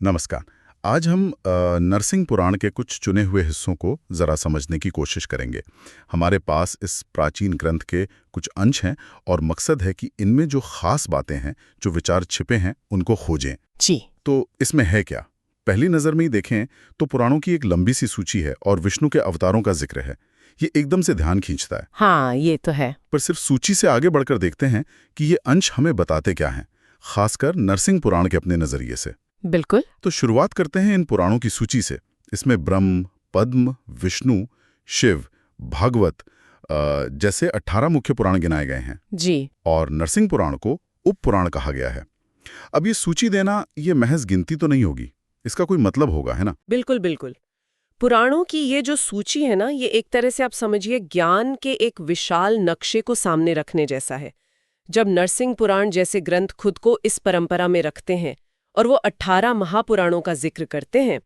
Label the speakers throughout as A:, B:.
A: नमस्कार। आज हम नरसिंह पुराण के कुछ चुने हुए हिस्सों को ज़रा समझने की कोशिश करेंगे। हमारे पास इस प्राचीन ग्रंथ के कुछ अंश हैं और मकसद है कि इनमें जो खास बातें हैं, जो विचार छिपे हैं, उनको खोजें।
B: जी।
A: तो इसमें है क्या? पहली नज़र में ही देखें तो पुराणों की एक लंबी सी सूची है और विष्णु के अवतारों का जिक्र है। ये एकदम से ध्यान खींचता है।
B: हाँ, ये तो है।
A: पर सिर्फ सूची से आगे बढ़कर देखते हैं कि ये अंश हमें बताते क्या हैं, खासकर नरसिंह पुराण के अपने नज़रिए से।
B: बिल्कुल।
A: तो शुरुआत करते हैं इन पुराणों की सूची से। इसमें ब्रह्म, पद्म, विष्णु, शिव, भागवत जैसे 18 मुख्य पुराण गिनाए गए हैं।
B: जी।
A: और नरसिंह पुराण को उप पुराण कहा गया है। अब ये सूची देना ये महज गिनती तो नहीं होगी, इसका कोई मतलब होगा, है ना?
B: बिल्कुल बिल्कुल। पुराणों की ये जो सूची है ना, ये एक तरह से आप समझिए ज्ञान के एक विशाल नक्शे को सामने रखने जैसा है। जब नरसिंह पुराण जैसे ग्रंथ खुद को इस परंपरा में रखते हैं और वो 18 महापुराणों का जिक्र करते हैं,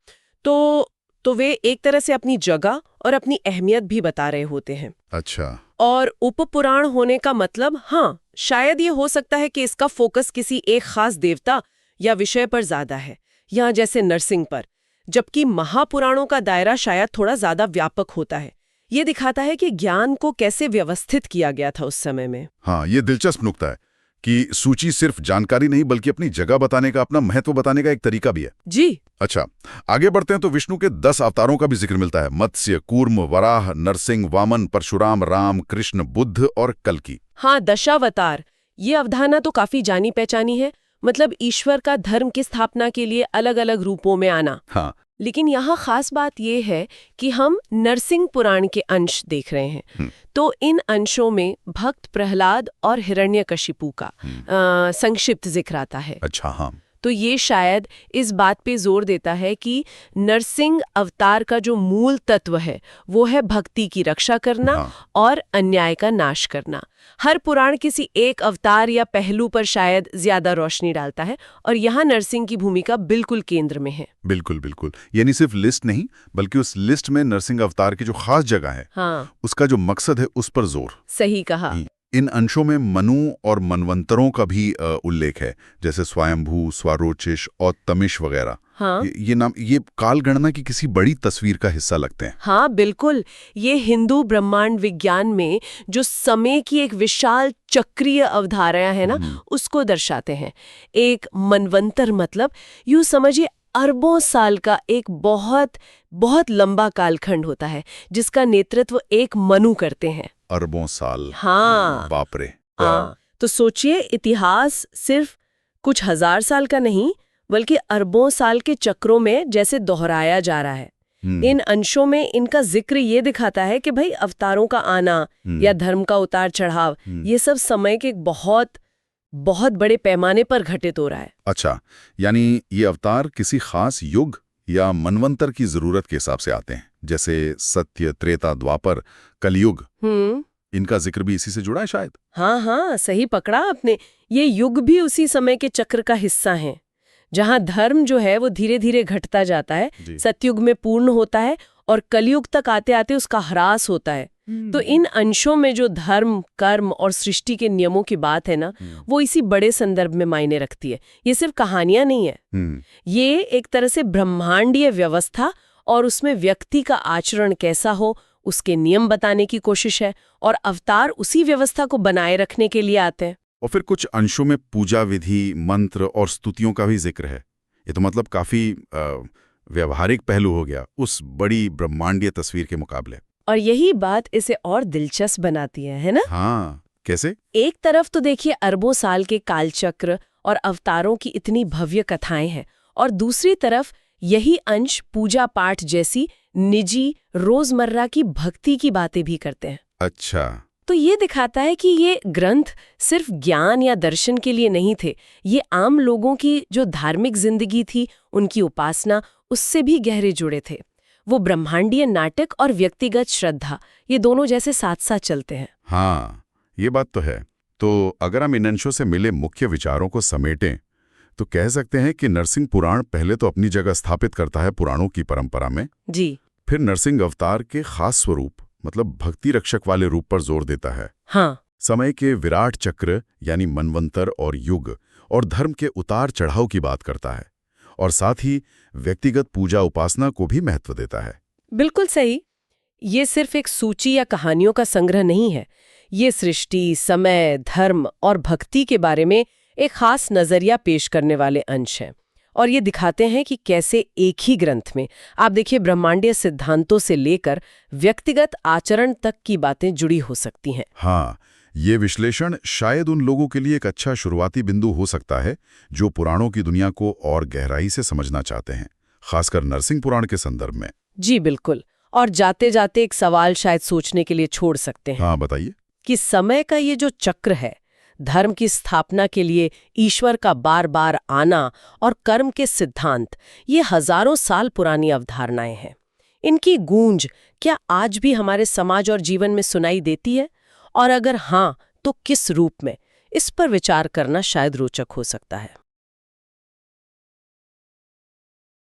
B: तो वे एक तरह से अपनी जगह और अपनी अहमियत भी बता रहे होते हैं।
A: अच्छा।
B: और उपपुराण होने का मतलब, हाँ, शायद ये हो सकता है कि इसका फोकस किसी एक खास देवता या विषय पर ज्यादा है, या जैसे नरसिंह पर, जबकि महापुराणों का दायरा शायद थोड़ा ज्यादा व्यापक होता है। ये दिखाता है कि ज्ञान को कैसे व्यवस्थित किया गया था उस समय में।
A: हाँ, ये दिलचस्प नुक्ता है कि सूची सिर्फ जानकारी नहीं बल्कि अपनी जगह बताने का, अपना महत्व बताने का एक तरीका भी है।
B: जी।
A: अच्छा, आगे बढ़ते हैं तो विष्णु के 10 अवतारों का भी जिक्र मिलता है। मत्स्य, कूर्म, वराह, नरसिंह, वामन, परशुराम, राम, कृष्ण, बुद्ध और कल्कि।
B: हाँ, दशावतार। ये अवधारणा तो काफी जानी पहचानी है, मतलब ईश्वर का धर्म की स्थापना के लिए अलग अलग रूपों में आना।
A: हाँ।
B: लेकिन यहाँ खास बात यह है कि हम नरसिंह पुराण के अंश देख रहे हैं। तो इन अंशों में भक्त प्रहलाद और हिरण्यकशिपु का संक्षिप्त जिक्र आता है।
A: अच्छा। हाँ।
B: तो ये शायद इस बात पे जोर देता है कि नरसिंह अवतार का जो मूल तत्व है वो है भक्ति की रक्षा करना।
A: हाँ।
B: और अन्याय का नाश करना। हर पुराण किसी एक अवतार या पहलू पर शायद ज्यादा रोशनी डालता है, और यहाँ नरसिंह की भूमिका बिल्कुल केंद्र में है।
A: बिल्कुल बिल्कुल। यानी सिर्फ लिस्ट नहीं बल्कि उस लिस्ट में नरसिंह अवतार की जो खास जगह है,
B: हाँ,
A: उसका जो मकसद है उस पर जोर।
B: सही कहा।
A: इन अंशों में मनु और मनवंतरों का भी उल्लेख है, जैसे स्वयंभू, स्वारोचिष और तमिश वगैरह।
B: हाँ।
A: ये नाम ये काल गणना की किसी बड़ी तस्वीर का हिस्सा लगते हैं।
B: हाँ, बिल्कुल। ये हिंदू ब्रह्मांड विज्ञान में जो समय की एक विशाल चक्रीय अवधारणा है ना, उसको दर्शाते हैं। एक मनवंतर मतलब यूं समझिए अरबों साल का एक बहुत बहुत लंबा कालखंड होता है, जिसका नेतृत्व एक मनु करते हैं।
A: अरबों साल।
B: हाँ।
A: बाप रे।
B: हाँ, तो सोचिए, इतिहास सिर्फ कुछ हजार साल का नहीं बल्कि अरबों साल के चक्रों में जैसे दोहराया जा रहा है। इन अंशों में इनका जिक्र ये दिखाता है कि भाई अवतारों का आना या धर्म का उतार चढ़ाव, ये सब समय के बहुत बहुत बड़े पैमाने पर घटित हो रहा है।
A: अच्छा, यानी ये अवतार किसी खास युग या मनवंतर की जरूरत के हिसाब से आते हैं, जैसे सत्य, त्रेता, द्वापर, कलयुग। इनका जिक्र भी इसी से जुड़ा है शायद।
B: हाँ हाँ, सही पकड़ा आपने। ये युग भी उसी समय के चक्र का हिस्सा हैं, जहाँ धर्म जो है वो धीरे धीरे घटता जाता है, सतयुग में पूर्ण होता है और कलयुग तक आते आते उसका ह्रास होता है। तो इन अंशों में जो धर्म, कर्म और सृष्टि के नियमों की बात है ना, वो इसी बड़े संदर्भ में मायने रखती है। ये सिर्फ कहानियां नहीं है, ये एक तरह से ब्रह्मांडीय व्यवस्था और उसमें व्यक्ति का आचरण कैसा हो उसके नियम बताने की कोशिश है, और अवतार उसी व्यवस्था को बनाए रखने के लिए आते हैं।
A: और फिर कुछ अंशों में पूजा विधि, मंत्र और स्तुतियों का भी जिक्र है। ये तो मतलब काफी व्यवहारिक पहलू हो गया उस बड़ी ब्रह्मांडीय तस्वीर के मुकाबले।
B: और यही बात इसे और दिलचस्प बनाती है ना?
A: हाँ, कैसे?
B: एक तरफ तो देखिए अरबों साल के कालचक्र और अवतारों की इतनी भव्य कथाएं हैं, और दूसरी तरफ यही अंश पूजा पाठ जैसी निजी रोजमर्रा की भक्ति की बातें भी करते हैं।
A: अच्छा।
B: तो ये दिखाता है कि ये ग्रंथ सिर्फ ज्ञान या दर्शन के लिए नहीं थे, ये आम लोगों की जो धार्मिक जिंदगी थी, उनकी उपासना, उससे भी गहरे जुड़े थे। वो ब्रह्मांडीय नाटक और व्यक्तिगत श्रद्धा, ये दोनों जैसे साथ साथ चलते हैं।
A: हाँ, ये बात तो है। तो अगर हम इन अंशों से मिले मुख्य विचारों को समेटें तो कह सकते हैं कि नरसिंह पुराण पहले तो अपनी जगह स्थापित करता है पुराणों की परंपरा में।
B: जी।
A: फिर नरसिंह अवतार के खास स्वरूप, मतलब भक्ति रक्षक वाले रूप पर जोर देता है।
B: हाँ।
A: समय के विराट चक्र यानी मनवंतर और युग और धर्म के उतार चढ़ाव की बात करता है। और साथ ही व्यक्तिगत पूजा उपासना को भी महत्व देता है।
B: बिल्कुल सही। ये सिर्फ एक सूची या कहानियों का संग्रह नहीं है। ये सृष्टि, समय, धर्म और भक्ति के बारे में एक खास नजरिया पेश करने वाले अंश हैं। और ये दिखाते हैं कि कैसे एक ही ग्रंथ में आप देखिए ब्रह्मांडीय सिद्धांतों से लेकर व्यक्तिगत आचरण तक की बातें जुड़ी हो सकती हैं।
A: हाँ, ये विश्लेषण शायद उन लोगों के लिए एक अच्छा शुरुआती बिंदु हो सकता है जो पुराणों की दुनिया को और गहराई से समझना चाहते हैं, खासकर नरसिंह पुराण के संदर्भ में।
B: जी बिल्कुल। और जाते जाते एक सवाल शायद सोचने के लिए छोड़ सकते हैं।
A: हाँ, बताइए।
B: कि समय का ये जो चक्र है, धर्म की स्थापना के लिए ईश्वर का बार बार आना और कर्म के सिद्धांत, ये हजारों साल पुरानी अवधारणाएं हैं। इनकी गूंज क्या आज भी हमारे समाज और जीवन में सुनाई देती है? और अगर हाँ, तो किस रूप में? इस पर विचार करना शायद रोचक हो सकता है।